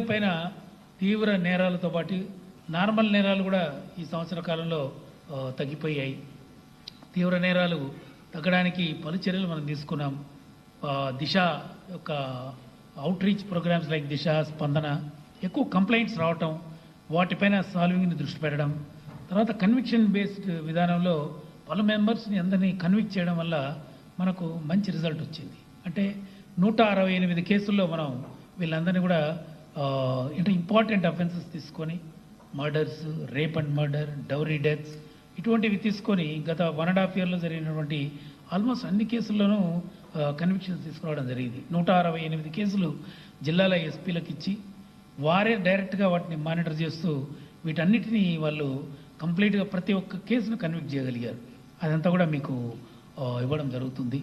పైన తీవ్ర నేరాలతో పాటు నార్మల్ నేరాలు కూడా ఈ సంవత్సర కాలంలో తగ్గిపోయాయి. తీవ్ర నేరాలు తగ్గడానికి పలు చర్యలు మనం తీసుకున్నాం. దిశ యొక్క అవుట్ రీచ్ ప్రోగ్రామ్స్ లైక్ దిశ, స్పందన, ఎక్కువ కంప్లైంట్స్ రావటం, వాటిపైన సాల్వింగ్ని దృష్టి పెట్టడం, తర్వాత కన్విక్షన్ బేస్డ్ విధానంలో పలు మెంబర్స్ని అందరినీ కన్విక్ట్ చేయడం వల్ల మనకు మంచి రిజల్ట్ వచ్చింది. అంటే 168 కేసుల్లో మనం వీళ్ళందరినీ కూడా ఇంపార్టెంట్ అఫెన్సెస్ తీసుకొని murders, rape and murder, dowry deaths ఇటువంటివి తీసుకొని గత 1.5 yearలో జరిగినటువంటి ఆల్మోస్ట్ అన్ని కేసుల్లోనూ కన్విక్షన్స్ తీసుకురావడం జరిగింది. 168 కేసులు జిల్లాల ఎస్పీలకు ఇచ్చి వారే డైరెక్ట్గా వాటిని మానిటర్ చేస్తూ వీటన్నిటినీ వాళ్ళు కంప్లీట్గా ప్రతి ఒక్క కేసును కన్విక్ట్ చేయగలిగారు. అదంతా కూడా మీకు ఇవ్వడం జరుగుతుంది.